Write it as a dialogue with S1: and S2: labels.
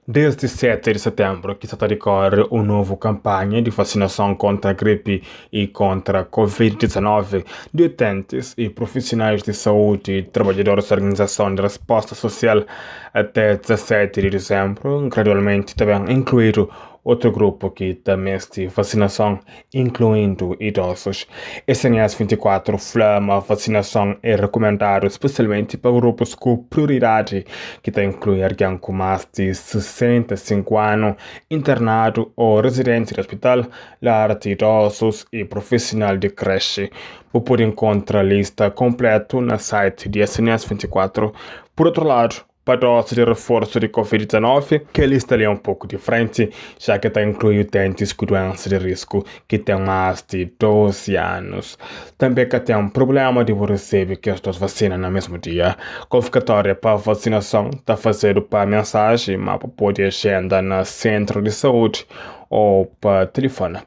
S1: Desde 7 de setembro que está a decorrer uma nova campanha de vacinação contra a gripe e contra a Covid-19 de utentes e profissionais de saúde e trabalhadores da Organização de Resposta Social até 17 de dezembro, gradualmente também incluído outro grupo que também de vacinação, incluindo idosos. SNS 24 flama a vacinação é recomendada especialmente para grupos com prioridade, que está a incluir alguém com mais de 65 anos, internado ou residente de hospital, lar de idosos e profissional de creche. Você pode encontrar a lista completa no site de SNS 24. Por outro lado, para dose de reforço de Covid-19, que a lista ali é um pouco diferente, já que está incluindo utentes com doença de risco que têm mais de 12 anos. Também que tem um problema de receber que estas vacinas no mesmo dia. Convocatória para vacinação está fazendo para mensagem, mas pode agenda no centro de saúde ou para telefone.